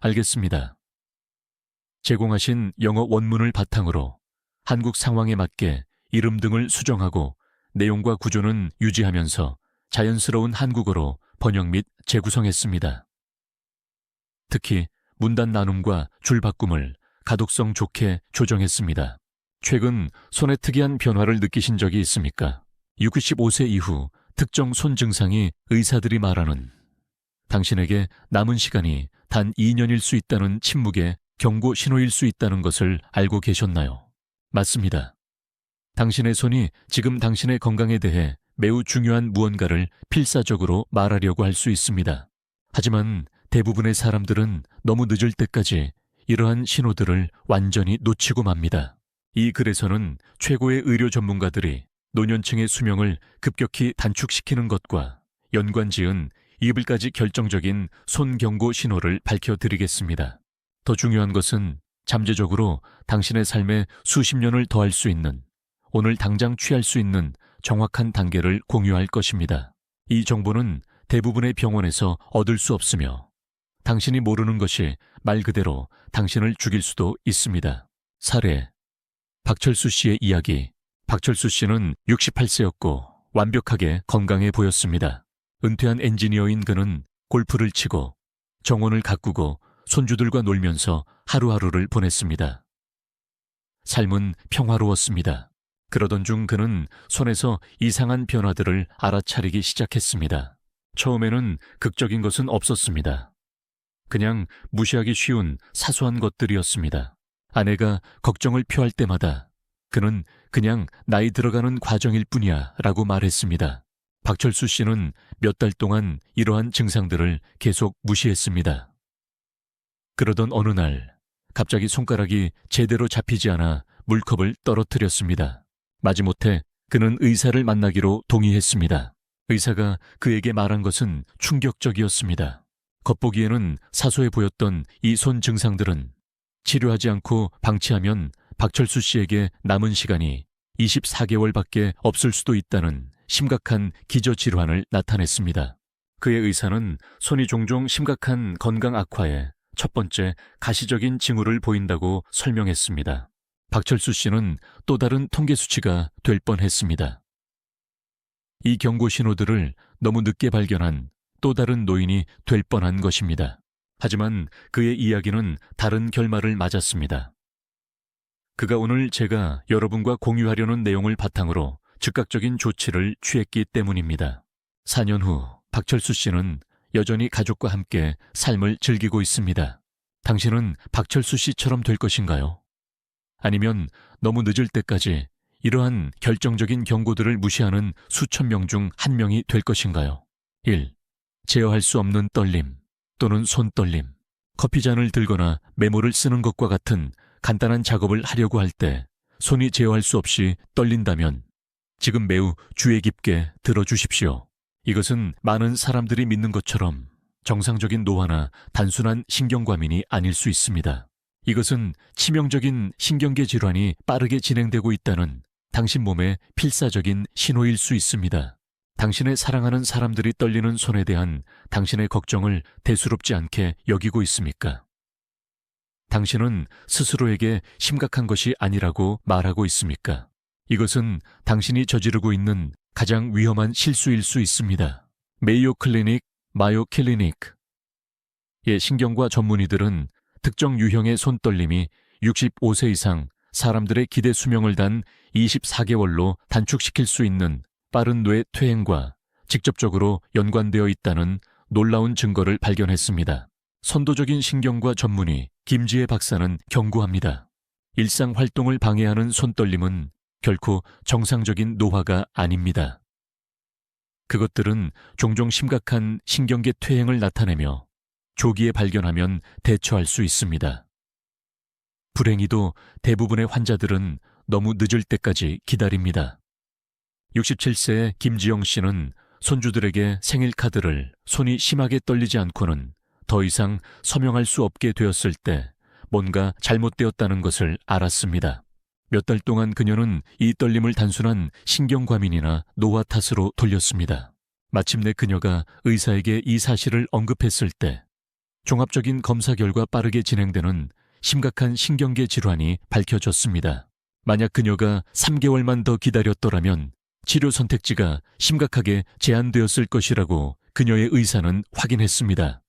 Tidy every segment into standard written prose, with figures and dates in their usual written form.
알겠습니다. 제공하신 영어 원문을 바탕으로 한국 상황에 맞게 이름 등을 수정하고 내용과 구조는 유지하면서 자연스러운 한국어로 번역 및 재구성했습니다. 특히 문단 나눔과 줄 바꿈을 가독성 좋게 조정했습니다. 최근 손에 특이한 변화를 느끼신 적이 있습니까? 65세 이후 특정 손 증상이 의사들이 말하는 당신에게 남은 시간이 단 2년일 수 있다는 침묵의 경고 신호일 수 있다는 것을 알고 계셨나요? 맞습니다. 당신의 손이 지금 당신의 건강에 대해 매우 중요한 무언가를 필사적으로 말하려고 할 수 있습니다. 하지만 대부분의 사람들은 너무 늦을 때까지 이러한 신호들을 완전히 놓치고 맙니다. 이 글에서는 최고의 의료 전문가들이 노년층의 수명을 급격히 단축시키는 것과 연관지은 이불까지 결정적인 손 경고 신호를 밝혀드리겠습니다. 더 중요한 것은 잠재적으로 당신의 삶에 수십 년을 더할 수 있는, 오늘 당장 취할 수 있는 정확한 단계를 공유할 것입니다. 이 정보는 대부분의 병원에서 얻을 수 없으며 당신이 모르는 것이 말 그대로 당신을 죽일 수도 있습니다. 사례: 박철수 씨의 이야기. 박철수 씨는 68세였고 완벽하게 건강해 보였습니다. 은퇴한 엔지니어인 그는 골프를 치고 정원을 가꾸고 손주들과 놀면서 하루하루를 보냈습니다. 삶은 평화로웠습니다. 그러던 중 그는 손에서 이상한 변화들을 알아차리기 시작했습니다. 처음에는 극적인 것은 없었습니다. 그냥 무시하기 쉬운 사소한 것들이었습니다. 아내가 걱정을 표할 때마다 그는 그냥 나이 들어가는 과정일 뿐이야 라고 말했습니다. 박철수 씨는 몇 달 동안 이러한 증상들을 계속 무시했습니다. 그러던 어느 날 갑자기 손가락이 제대로 잡히지 않아 물컵을 떨어뜨렸습니다. 마지못해 그는 의사를 만나기로 동의했습니다. 의사가 그에게 말한 것은 충격적이었습니다. 겉보기에는 사소해 보였던 이 손 증상들은 치료하지 않고 방치하면 박철수 씨에게 남은 시간이 24개월밖에 없을 수도 있다는 심각한 기저질환을 나타냈습니다. 그의 의사는 손이 종종 심각한 건강 악화에 첫 번째 가시적인 징후를 보인다고 설명했습니다. 박철수 씨는 또 다른 통계 수치가 될 뻔했습니다. 이 경고 신호들을 너무 늦게 발견한 또 다른 노인이 될 뻔한 것입니다. 하지만 그의 이야기는 다른 결말을 맞았습니다. 그가 오늘 제가 여러분과 공유하려는 내용을 바탕으로 즉각적인 조치를 취했기 때문입니다. 4년 후 박철수 씨는 여전히 가족과 함께 삶을 즐기고 있습니다. 당신은 박철수 씨처럼 될 것인가요? 아니면 너무 늦을 때까지 이러한 결정적인 경고들을 무시하는 수천 명 중 한 명이 될 것인가요? 1. 제어할 수 없는 떨림 또는 손떨림. 커피잔을 들거나 메모를 쓰는 것과 같은 간단한 작업을 하려고 할 때 손이 제어할 수 없이 떨린다면 지금 매우 주의 깊게 들어주십시오. 이것은 많은 사람들이 믿는 것처럼 정상적인 노화나 단순한 신경과민이 아닐 수 있습니다. 이것은 치명적인 신경계 질환이 빠르게 진행되고 있다는 당신 몸의 필사적인 신호일 수 있습니다. 당신의 사랑하는 사람들이 떨리는 손에 대한 당신의 걱정을 대수롭지 않게 여기고 있습니까? 당신은 스스로에게 심각한 것이 아니라고 말하고 있습니까? 이것은 당신이 저지르고 있는 가장 위험한 실수일 수 있습니다. 메이오 클리닉, 마요 클리닉의 신경과 전문의들은 특정 유형의 손떨림이 65세 이상 사람들의 기대 수명을 단 24개월로 단축시킬 수 있는 빠른 뇌 퇴행과 직접적으로 연관되어 있다는 놀라운 증거를 발견했습니다. 선도적인 신경과 전문의 김지혜 박사는 경고합니다. 일상 활동을 방해하는 손떨림은 결코 정상적인 노화가 아닙니다. 그것들은 종종 심각한 신경계 퇴행을 나타내며 조기에 발견하면 대처할 수 있습니다. 불행히도 대부분의 환자들은 너무 늦을 때까지 기다립니다. 67세의 김지영 씨는 손주들에게 생일 카드를 손이 심하게 떨리지 않고는 더 이상 서명할 수 없게 되었을 때 뭔가 잘못되었다는 것을 알았습니다. 몇 달 동안 그녀는 이 떨림을 단순한 신경과민이나 노화 탓으로 돌렸습니다. 마침내 그녀가 의사에게 이 사실을 언급했을 때 종합적인 검사 결과 빠르게 진행되는 심각한 신경계 질환이 밝혀졌습니다. 만약 그녀가 3개월만 더 기다렸더라면 치료 선택지가 심각하게 제한되었을 것이라고 그녀의 의사는 확인했습니다.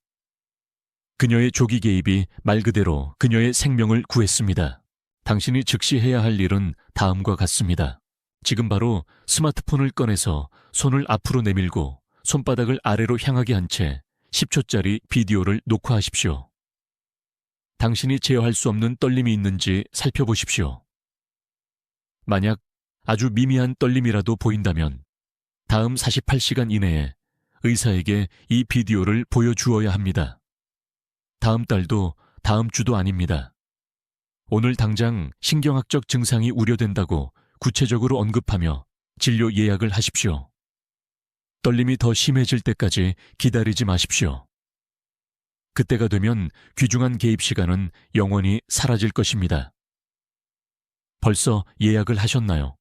그녀의 조기 개입이 말 그대로 그녀의 생명을 구했습니다. 당신이 즉시 해야 할 일은 다음과 같습니다. 지금 바로 스마트폰을 꺼내서 손을 앞으로 내밀고 손바닥을 아래로 향하게 한 채 10초짜리 비디오를 녹화하십시오. 당신이 제어할 수 없는 떨림이 있는지 살펴보십시오. 만약 아주 미미한 떨림이라도 보인다면 다음 48시간 이내에 의사에게 이 비디오를 보여주어야 합니다. 다음 달도 다음 주도 아닙니다. 오늘 당장 신경학적 증상이 우려된다고 구체적으로 언급하며 진료 예약을 하십시오. 떨림이 더 심해질 때까지 기다리지 마십시오. 그때가 되면 귀중한 개입 시간은 영원히 사라질 것입니다. 벌써 예약을 하셨나요?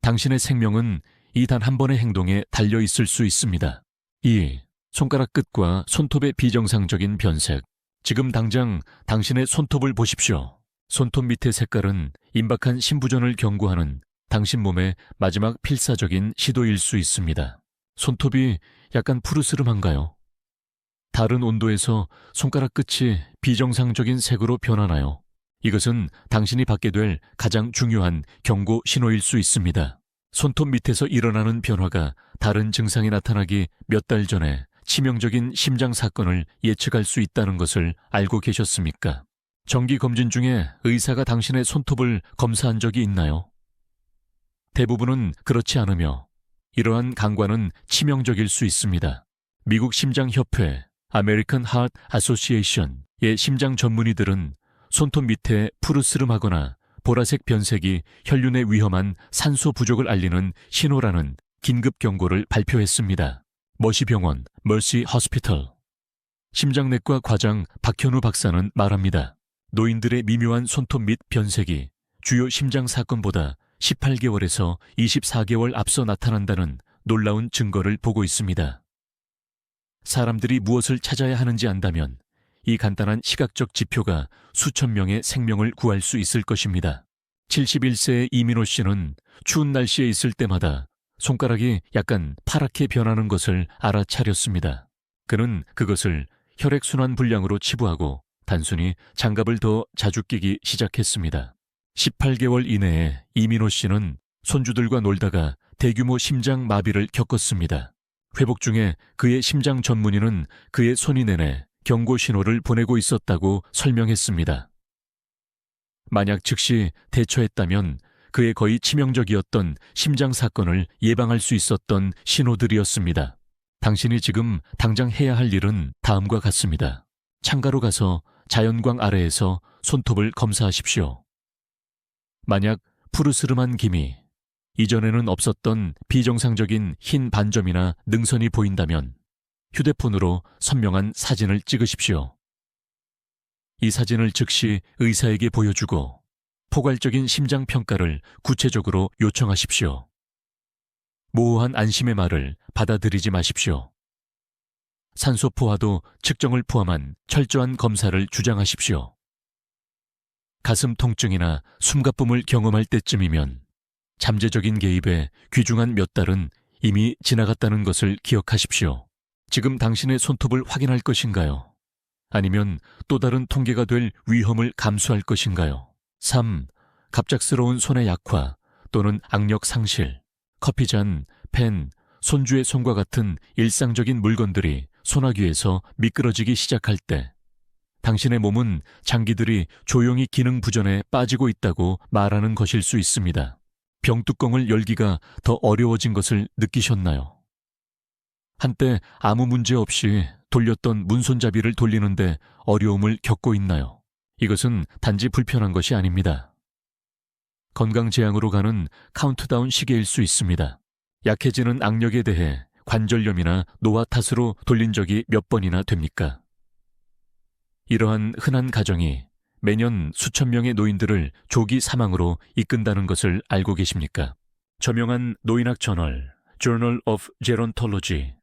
당신의 생명은 이 단 한 번의 행동에 달려 있을 수 있습니다. 2. 손가락 끝과 손톱의 비정상적인 변색. 지금 당장 당신의 손톱을 보십시오. 손톱 밑의 색깔은 임박한 신부전을 경고하는 당신 몸의 마지막 필사적인 시도일 수 있습니다. 손톱이 약간 푸르스름한가요? 다른 온도에서 손가락 끝이 비정상적인 색으로 변하나요? 이것은 당신이 받게 될 가장 중요한 경고 신호일 수 있습니다. 손톱 밑에서 일어나는 변화가 다른 증상이 나타나기 몇 달 전에 치명적인 심장 사건을 예측할 수 있다는 것을 알고 계셨습니까? 정기 검진 중에 의사가 당신의 손톱을 검사한 적이 있나요? 대부분은 그렇지 않으며 이러한 강과는 치명적일 수 있습니다. 미국 심장협회 American Heart Association의 심장 전문의들은 손톱 밑에 푸르스름하거나 보라색 변색이 혈륜의 위험한 산소 부족을 알리는 신호라는 긴급 경고를 발표했습니다. 머시병원 Mercy Hospital 심장내과 과장 박현우 박사는 말합니다. 노인들의 미묘한 손톱 밑 변색이 주요 심장 사건보다 18개월에서 24개월 앞서 나타난다는 놀라운 증거를 보고 있습니다. 사람들이 무엇을 찾아야 하는지 안다면 이 간단한 시각적 지표가 수천 명의 생명을 구할 수 있을 것입니다. 71세의 이민호 씨는 추운 날씨에 있을 때마다 손가락이 약간 파랗게 변하는 것을 알아차렸습니다. 그는 그것을 혈액순환 불량으로 치부하고 단순히 장갑을 더 자주 끼기 시작했습니다. 18개월 이내에 이민호 씨는 손주들과 놀다가 대규모 심장 마비를 겪었습니다. 회복 중에 그의 심장 전문의는 그의 손이 내내 경고 신호를 보내고 있었다고 설명했습니다. 만약 즉시 대처했다면 그의 거의 치명적이었던 심장 사건을 예방할 수 있었던 신호들이었습니다. 당신이 지금 당장 해야 할 일은 다음과 같습니다. 창가로 가서 자연광 아래에서 손톱을 검사하십시오. 만약 푸르스름한 기미, 이전에는 없었던 비정상적인 흰 반점이나 능선이 보인다면 휴대폰으로 선명한 사진을 찍으십시오. 이 사진을 즉시 의사에게 보여주고 포괄적인 심장 평가를 구체적으로 요청하십시오. 모호한 안심의 말을 받아들이지 마십시오. 산소 포화도 측정을 포함한 철저한 검사를 주장하십시오. 가슴 통증이나 숨가쁨을 경험할 때쯤이면 잠재적인 개입에 귀중한 몇 달은 이미 지나갔다는 것을 기억하십시오. 지금 당신의 손톱을 확인할 것인가요? 아니면 또 다른 통계가 될 위험을 감수할 것인가요? 3. 갑작스러운 손의 약화 또는 악력 상실, 커피잔, 펜, 손주의 손과 같은 일상적인 물건들이 소나귀에서 미끄러지기 시작할 때 당신의 몸은 장기들이 조용히 기능 부전에 빠지고 있다고 말하는 것일 수 있습니다. 병뚜껑을 열기가 더 어려워진 것을 느끼셨나요? 한때 아무 문제 없이 돌렸던 문손잡이를 돌리는데 어려움을 겪고 있나요? 이것은 단지 불편한 것이 아닙니다. 건강재앙으로 가는 카운트다운 시계일 수 있습니다. 약해지는 악력에 대해 관절염이나 노화 탓으로 돌린 적이 몇 번이나 됩니까? 이러한 흔한 가정이 매년 수천 명의 노인들을 조기 사망으로 이끈다는 것을 알고 계십니까? 저명한 노인학 저널 Journal of Gerontology에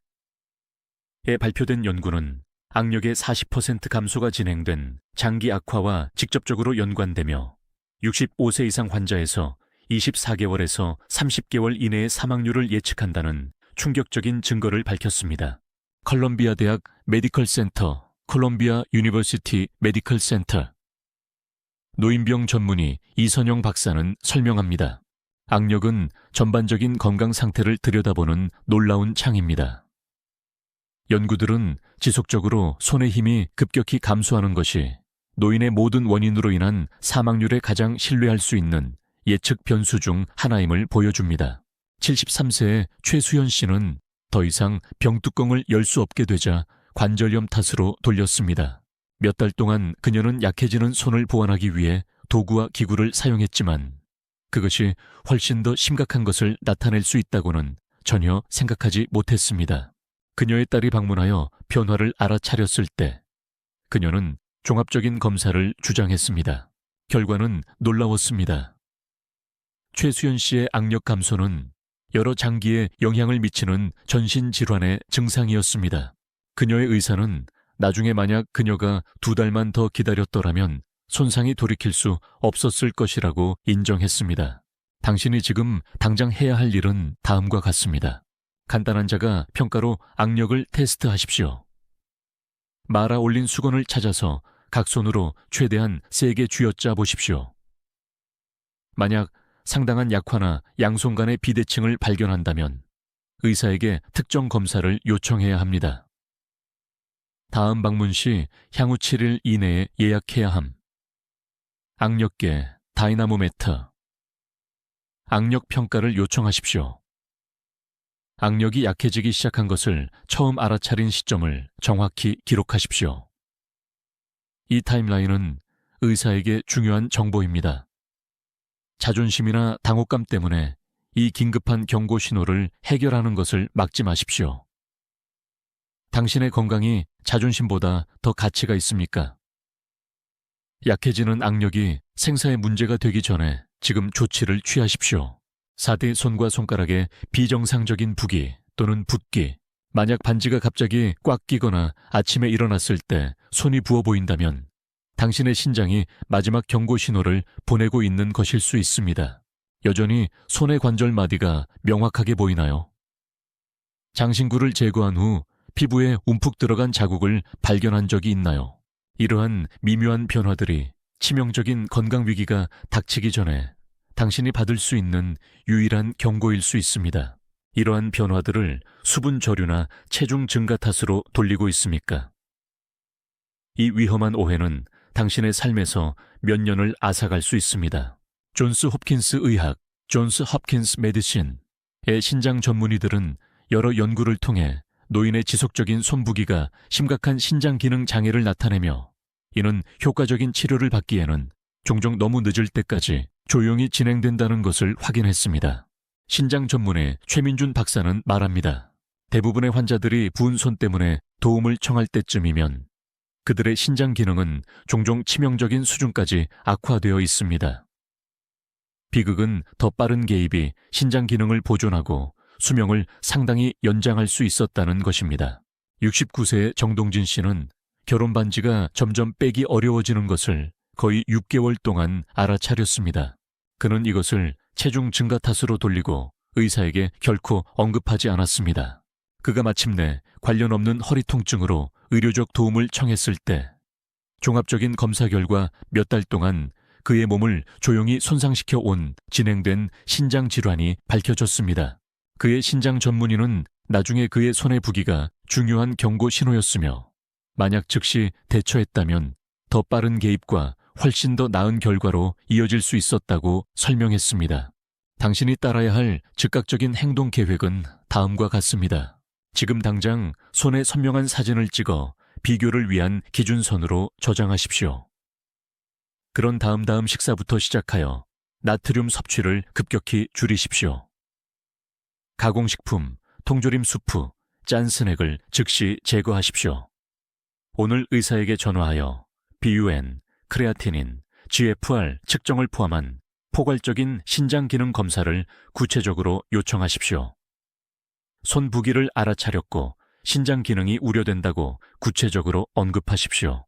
발표된 연구는 악력의 40% 감소가 진행된 장기 악화와 직접적으로 연관되며 65세 이상 환자에서 24개월에서 30개월 이내의 사망률을 예측한다는 충격적인 증거를 밝혔습니다. 컬럼비아 대학 메디컬 센터, 콜롬비아 유니버시티 메디컬 센터 노인병 전문의 이선영 박사는 설명합니다. 악력은 전반적인 건강 상태를 들여다보는 놀라운 창입니다. 연구들은 지속적으로 손의 힘이 급격히 감소하는 것이 노인의 모든 원인으로 인한 사망률에 가장 신뢰할 수 있는 예측 변수 중 하나임을 보여줍니다. 73세의 최수연 씨는 더 이상 병뚜껑을 열 수 없게 되자 관절염 탓으로 돌렸습니다. 몇 달 동안 그녀는 약해지는 손을 보완하기 위해 도구와 기구를 사용했지만 그것이 훨씬 더 심각한 것을 나타낼 수 있다고는 전혀 생각하지 못했습니다. 그녀의 딸이 방문하여 변화를 알아차렸을 때 그녀는 종합적인 검사를 주장했습니다. 결과는 놀라웠습니다. 최수연 씨의 악력 감소는 여러 장기에 영향을 미치는 전신 질환의 증상이었습니다. 그녀의 의사는 나중에 만약 그녀가 2달만 더 기다렸더라면 손상이 돌이킬 수 없었을 것이라고 인정했습니다. 당신이 지금 당장 해야 할 일은 다음과 같습니다. 간단한 자가 평가로 악력을 테스트하십시오. 말아 올린 수건을 찾아서 각 손으로 최대한 세게 쥐어짜 보십시오. 만약 상당한 약화나 양손 간의 비대칭을 발견한다면 의사에게 특정 검사를 요청해야 합니다. 다음 방문 시 향후 7일 이내에 예약해야 함. 악력계 다이나모메터 악력 평가를 요청하십시오. 악력이 약해지기 시작한 것을 처음 알아차린 시점을 정확히 기록하십시오. 이 타임라인은 의사에게 중요한 정보입니다. 자존심이나 당혹감 때문에 이 긴급한 경고 신호를 해결하는 것을 막지 마십시오. 당신의 건강이 자존심보다 더 가치가 있습니까? 약해지는 악력이 생사의 문제가 되기 전에 지금 조치를 취하십시오. 4대 손과 손가락에 비정상적인 부기 또는 붓기, 만약 반지가 갑자기 꽉 끼거나 아침에 일어났을 때 손이 부어 보인다면 당신의 신장이 마지막 경고 신호를 보내고 있는 것일 수 있습니다. 여전히 손의 관절 마디가 명확하게 보이나요? 장신구를 제거한 후 피부에 움푹 들어간 자국을 발견한 적이 있나요? 이러한 미묘한 변화들이 치명적인 건강 위기가 닥치기 전에 당신이 받을 수 있는 유일한 경고일 수 있습니다. 이러한 변화들을 수분 저류나 체중 증가 탓으로 돌리고 있습니까? 이 위험한 오해는 당신의 삶에서 몇 년을 앗아갈 수 있습니다. 존스 홉킨스 의학, 존스 홉킨스 메디신의 신장 전문의들은 여러 연구를 통해 노인의 지속적인 손부기가 심각한 신장 기능 장애를 나타내며 이는 효과적인 치료를 받기에는 종종 너무 늦을 때까지 조용히 진행된다는 것을 확인했습니다. 신장 전문의 최민준 박사는 말합니다. 대부분의 환자들이 부은 손 때문에 도움을 청할 때쯤이면 그들의 신장 기능은 종종 치명적인 수준까지 악화되어 있습니다. 비극은 더 빠른 개입이 신장 기능을 보존하고 수명을 상당히 연장할 수 있었다는 것입니다. 69세의 정동진 씨는 결혼 반지가 점점 빼기 어려워지는 것을 거의 6개월 동안 알아차렸습니다. 그는 이것을 체중 증가 탓으로 돌리고 의사에게 결코 언급하지 않았습니다. 그가 마침내 관련 없는 허리 통증으로 의료적 도움을 청했을 때 종합적인 검사 결과 몇 달 동안 그의 몸을 조용히 손상시켜 온 진행된 신장 질환이 밝혀졌습니다. 그의 신장 전문의는 나중에 그의 손의 부기가 중요한 경고 신호였으며 만약 즉시 대처했다면 더 빠른 개입과 훨씬 더 나은 결과로 이어질 수 있었다고 설명했습니다. 당신이 따라야 할 즉각적인 행동 계획은 다음과 같습니다. 지금 당장 손에 선명한 사진을 찍어 비교를 위한 기준선으로 저장하십시오. 그런 다음 식사부터 시작하여 나트륨 섭취를 급격히 줄이십시오. 가공식품, 통조림 수프, 짠 스낵을 즉시 제거하십시오. 오늘 의사에게 전화하여 BUN, 크레아티닌, GFR 측정을 포함한 포괄적인 신장 기능 검사를 구체적으로 요청하십시오. 손 부기를 알아차렸고 신장 기능이 우려된다고 구체적으로 언급하십시오.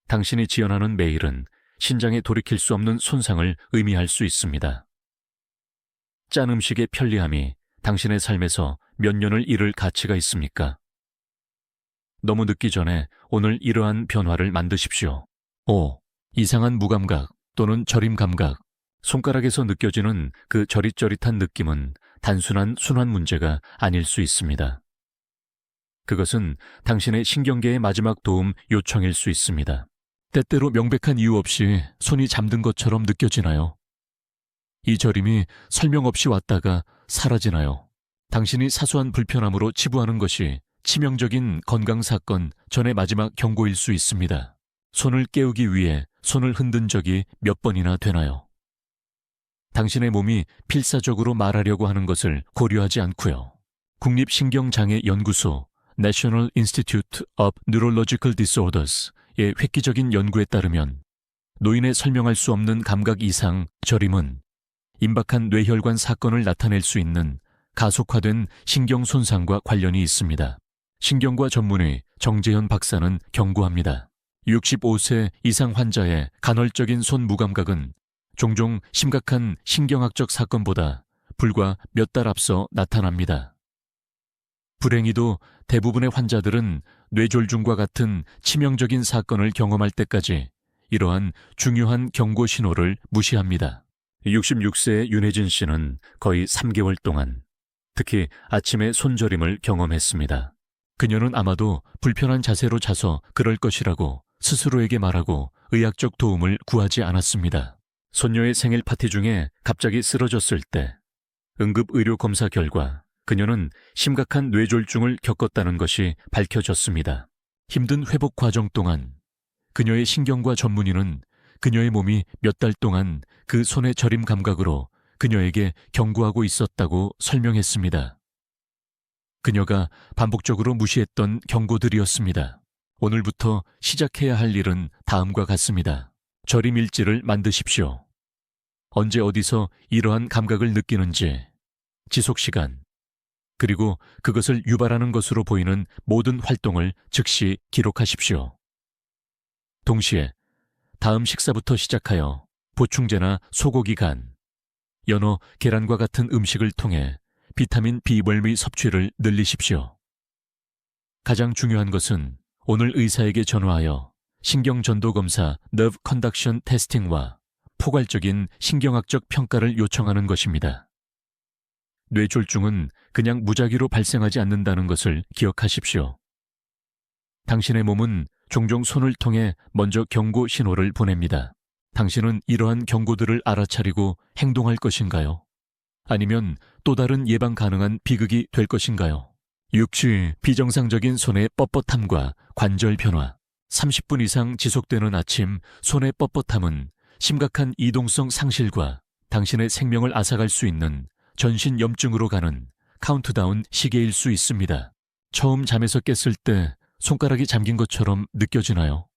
당신이 지연하는 메일은 신장에 돌이킬 수 없는 손상을 의미할 수 있습니다. 짠 음식의 편리함이 당신의 삶에서 몇 년을 잃을 가치가 있습니까? 너무 늦기 전에 오늘 이러한 변화를 만드십시오. 5. 이상한 무감각 또는 저림 감각. 손가락에서 느껴지는 그 저릿저릿한 느낌은 단순한 순환 문제가 아닐 수 있습니다. 그것은 당신의 신경계의 마지막 도움 요청일 수 있습니다. 때때로 명백한 이유 없이 손이 잠든 것처럼 느껴지나요? 이 저림이 설명 없이 왔다가 사라지나요? 당신이 사소한 불편함으로 치부하는 것이 치명적인 건강사건 전의 마지막 경고일 수 있습니다. 손을 깨우기 위해 손을 흔든 적이 몇 번이나 되나요? 당신의 몸이 필사적으로 말하려고 하는 것을 고려하지 않고요. 국립신경장애연구소 National Institute of Neurological Disorders의 획기적인 연구에 따르면 노인의 설명할 수 없는 감각 이상 저림은 임박한 뇌혈관 사건을 나타낼 수 있는 가속화된 신경 손상과 관련이 있습니다. 신경과 전문의 정재현 박사는 경고합니다. 65세 이상 환자의 간헐적인 손 무감각은 종종 심각한 신경학적 사건보다 불과 몇 달 앞서 나타납니다. 불행히도 대부분의 환자들은 뇌졸중과 같은 치명적인 사건을 경험할 때까지 이러한 중요한 경고 신호를 무시합니다. 66세의 윤혜진 씨는 거의 3개월 동안 특히 아침에 손저림을 경험했습니다. 그녀는 아마도 불편한 자세로 자서 그럴 것이라고 스스로에게 말하고 의학적 도움을 구하지 않았습니다. 손녀의 생일 파티 중에 갑자기 쓰러졌을 때 응급의료검사 결과 그녀는 심각한 뇌졸중을 겪었다는 것이 밝혀졌습니다. 힘든 회복 과정 동안 그녀의 신경과 전문의는 그녀의 몸이 몇 달 동안 그 손의 저림 감각으로 그녀에게 경고하고 있었다고 설명했습니다. 그녀가 반복적으로 무시했던 경고들이었습니다. 오늘부터 시작해야 할 일은 다음과 같습니다. 저림 일지를 만드십시오. 언제 어디서 이러한 감각을 느끼는지, 지속시간, 그리고 그것을 유발하는 것으로 보이는 모든 활동을 즉시 기록하십시오. 동시에 다음 식사부터 시작하여 보충제나 소고기 간, 연어, 계란과 같은 음식을 통해 비타민 B12 섭취를 늘리십시오. 가장 중요한 것은 오늘 의사에게 전화하여 신경전도검사 Nerve Conduction Testing와 포괄적인 신경학적 평가를 요청하는 것입니다. 뇌졸중은 그냥 무작위로 발생하지 않는다는 것을 기억하십시오. 당신의 몸은 종종 손을 통해 먼저 경고 신호를 보냅니다. 당신은 이러한 경고들을 알아차리고 행동할 것인가요? 아니면 또 다른 예방 가능한 비극이 될 것인가요? 6. 비정상적인 손의 뻣뻣함과 관절 변화. 30분 이상 지속되는 아침 손의 뻣뻣함은 심각한 이동성 상실과 당신의 생명을 앗아갈 수 있는 전신 염증으로 가는 카운트다운 시계일 수 있습니다. 처음 잠에서 깼을 때 손가락이 잠긴 것처럼 느껴지나요?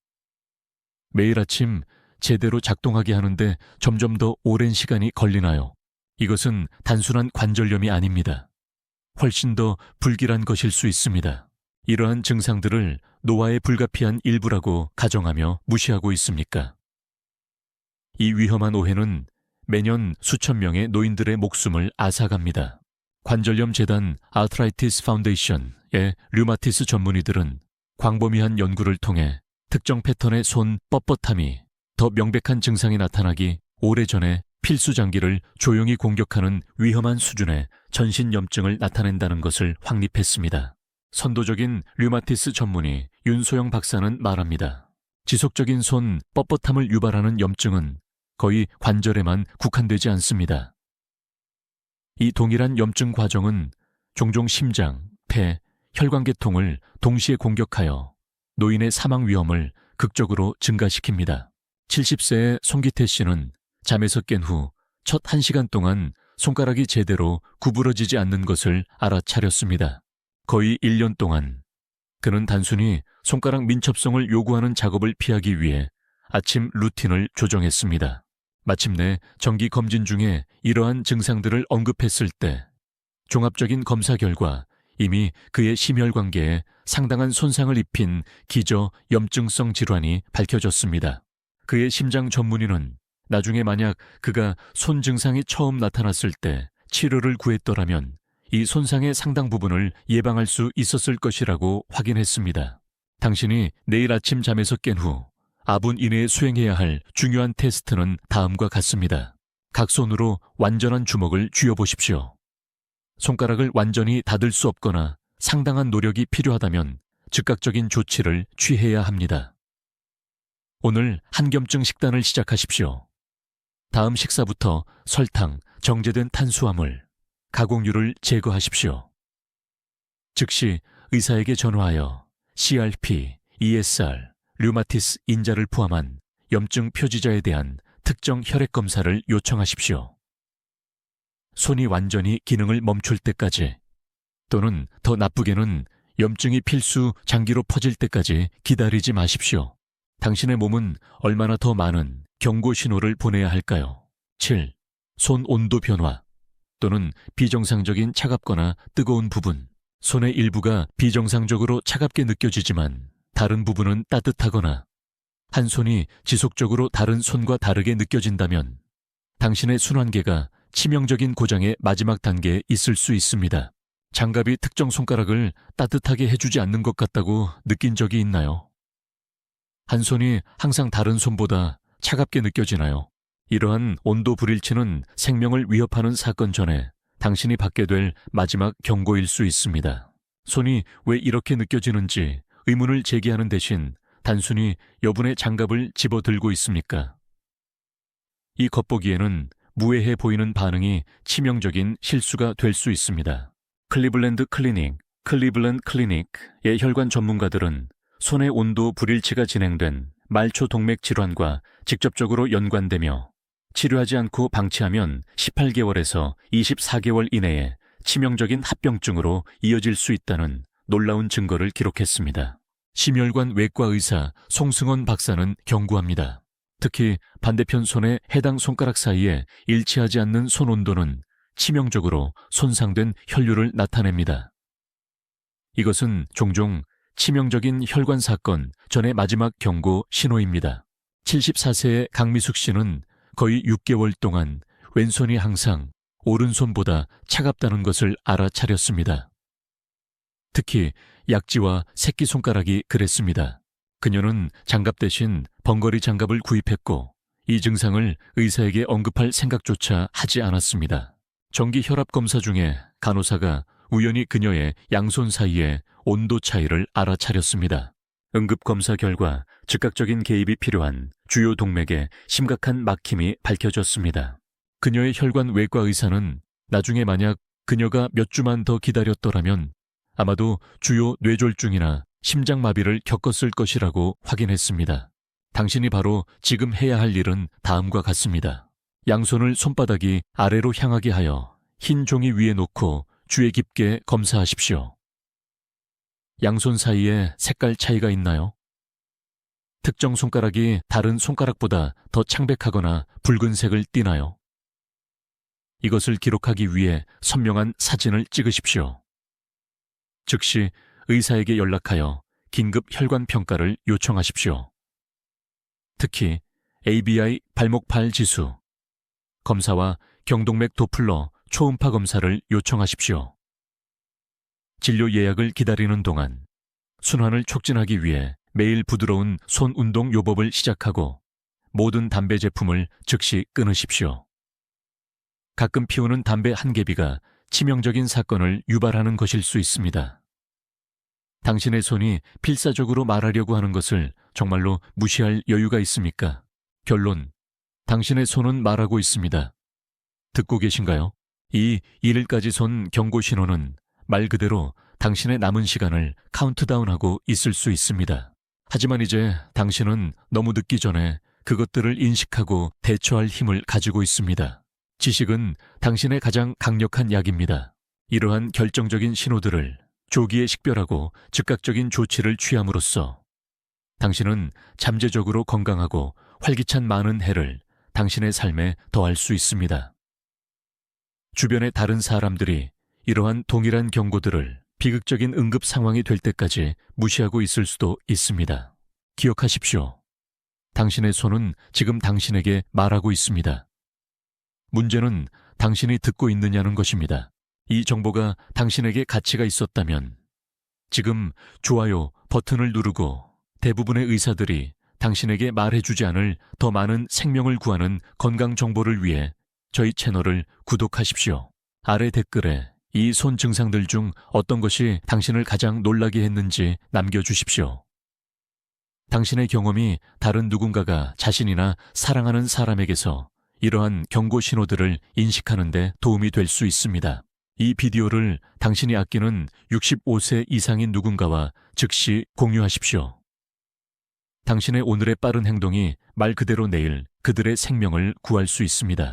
매일 아침 제대로 작동하게 하는데 점점 더 오랜 시간이 걸리나요? 이것은 단순한 관절염이 아닙니다. 훨씬 더 불길한 것일 수 있습니다. 이러한 증상들을 노화의 불가피한 일부라고 가정하며 무시하고 있습니까? 이 위험한 오해는 매년 수천 명의 노인들의 목숨을 앗아갑니다. 관절염 재단 아트라이티스 파운데이션의 류마티스 전문의들은 광범위한 연구를 통해 특정 패턴의 손 뻣뻣함이 더 명백한 증상이 나타나기 오래전에 필수 장기를 조용히 공격하는 위험한 수준의 전신 염증을 나타낸다는 것을 확립했습니다. 선도적인 류마티스 전문의 윤소영 박사는 말합니다. 지속적인 손 뻣뻣함을 유발하는 염증은 거의 관절에만 국한되지 않습니다. 이 동일한 염증 과정은 종종 심장, 폐, 혈관계통을 동시에 공격하여 노인의 사망 위험을 극적으로 증가시킵니다. 70세의 송기태 씨는 잠에서 깬 후 첫 1시간 동안 손가락이 제대로 구부러지지 않는 것을 알아차렸습니다. 거의 1년 동안 그는 단순히 손가락 민첩성을 요구하는 작업을 피하기 위해 아침 루틴을 조정했습니다. 마침내 정기 검진 중에 이러한 증상들을 언급했을 때 종합적인 검사 결과 이미 그의 심혈관계에 상당한 손상을 입힌 기저 염증성 질환이 밝혀졌습니다. 그의 심장 전문의는 나중에 만약 그가 손 증상이 처음 나타났을 때 치료를 구했더라면 이 손상의 상당 부분을 예방할 수 있었을 것이라고 확인했습니다. 당신이 내일 아침 잠에서 깬 후 4분 이내에 수행해야 할 중요한 테스트는 다음과 같습니다. 각 손으로 완전한 주먹을 쥐어보십시오. 손가락을 완전히 닫을 수 없거나 상당한 노력이 필요하다면 즉각적인 조치를 취해야 합니다. 오늘 한겸증 식단을 시작하십시오. 다음 식사부터 설탕, 정제된 탄수화물, 가공유를 제거하십시오. 즉시 의사에게 전화하여 CRP, ESR, 류마티스 인자를 포함한 염증 표지자에 대한 특정 혈액 검사를 요청하십시오. 손이 완전히 기능을 멈출 때까지 또는 더 나쁘게는 염증이 필수 장기로 퍼질 때까지 기다리지 마십시오. 당신의 몸은 얼마나 더 많은 경고 신호를 보내야 할까요? 7. 손 온도 변화 또는 비정상적인 차갑거나 뜨거운 부분. 손의 일부가 비정상적으로 차갑게 느껴지지만 다른 부분은 따뜻하거나 한 손이 지속적으로 다른 손과 다르게 느껴진다면 당신의 순환계가 치명적인 고장의 마지막 단계에 있을 수 있습니다. 장갑이 특정 손가락을 따뜻하게 해주지 않는 것 같다고 느낀 적이 있나요? 한 손이 항상 다른 손보다 차갑게 느껴지나요? 이러한 온도 불일치는 생명을 위협하는 사건 전에 당신이 받게 될 마지막 경고일 수 있습니다. 손이 왜 이렇게 느껴지는지 의문을 제기하는 대신 단순히 여분의 장갑을 집어들고 있습니까? 이 겉보기에는 무해해 보이는 반응이 치명적인 실수가 될 수 있습니다. 클리블랜드 클리닉의 혈관 전문가들은 손의 온도 불일치가 진행된 말초 동맥 질환과 직접적으로 연관되며 치료하지 않고 방치하면 18개월에서 24개월 이내에 치명적인 합병증으로 이어질 수 있다는 놀라운 증거를 기록했습니다. 심혈관 외과 의사 송승헌 박사는 경고합니다. 특히 반대편 손의 해당 손가락 사이에 일치하지 않는 손 온도는 치명적으로 손상된 혈류를 나타냅니다. 이것은 종종 치명적인 혈관 사건 전의 마지막 경고 신호입니다. 74세의 강미숙 씨는 거의 6개월 동안 왼손이 항상 오른손보다 차갑다는 것을 알아차렸습니다. 특히 약지와 새끼손가락이 그랬습니다. 그녀는 장갑 대신 번거리 장갑을 구입했고 이 증상을 의사에게 언급할 생각조차 하지 않았습니다. 정기 혈압 검사 중에 간호사가 우연히 그녀의 양손 사이의 온도 차이를 알아차렸습니다. 응급검사 결과 즉각적인 개입이 필요한 주요 동맥에 심각한 막힘이 밝혀졌습니다. 그녀의 혈관 외과 의사는 나중에 만약 그녀가 몇 주만 더 기다렸더라면 아마도 주요 뇌졸중이나 심장마비를 겪었을 것이라고 확인했습니다. 당신이 바로 지금 해야 할 일은 다음과 같습니다. 양손을 손바닥이 아래로 향하게 하여 흰 종이 위에 놓고 주의 깊게 검사하십시오. 양손 사이에 색깔 차이가 있나요? 특정 손가락이 다른 손가락보다 더 창백하거나 붉은색을 띠나요? 이것을 기록하기 위해 선명한 사진을 찍으십시오. 즉시 의사에게 연락하여 긴급 혈관 평가를 요청하십시오. 특히 ABI 발목발 지수, 검사와 경동맥 도플러 초음파 검사를 요청하십시오. 진료 예약을 기다리는 동안 순환을 촉진하기 위해 매일 부드러운 손 운동 요법을 시작하고 모든 담배 제품을 즉시 끊으십시오. 가끔 피우는 담배 한 개비가 치명적인 사건을 유발하는 것일 수 있습니다. 당신의 손이 필사적으로 말하려고 하는 것을 정말로 무시할 여유가 있습니까? 결론, 당신의 손은 말하고 있습니다. 듣고 계신가요? 이 1일까지 손 경고 신호는 말 그대로 당신의 남은 시간을 카운트다운하고 있을 수 있습니다. 하지만 이제 당신은 너무 늦기 전에 그것들을 인식하고 대처할 힘을 가지고 있습니다. 지식은 당신의 가장 강력한 약입니다. 이러한 결정적인 신호들을 조기에 식별하고 즉각적인 조치를 취함으로써 당신은 잠재적으로 건강하고 활기찬 많은 해를 당신의 삶에 더할 수 있습니다. 주변의 다른 사람들이 이러한 동일한 경고들을 비극적인 응급 상황이 될 때까지 무시하고 있을 수도 있습니다. 기억하십시오. 당신의 손은 지금 당신에게 말하고 있습니다. 문제는 당신이 듣고 있느냐는 것입니다. 이 정보가 당신에게 가치가 있었다면 지금 좋아요 버튼을 누르고 대부분의 의사들이 당신에게 말해주지 않을 더 많은 생명을 구하는 건강 정보를 위해 저희 채널을 구독하십시오. 아래 댓글에 이 손 증상들 중 어떤 것이 당신을 가장 놀라게 했는지 남겨주십시오. 당신의 경험이 다른 누군가가 자신이나 사랑하는 사람에게서 이러한 경고 신호들을 인식하는 데 도움이 될 수 있습니다. 이 비디오를 당신이 아끼는 65세 이상인 누군가와 즉시 공유하십시오. 당신의 오늘의 빠른 행동이 말 그대로 내일 그들의 생명을 구할 수 있습니다.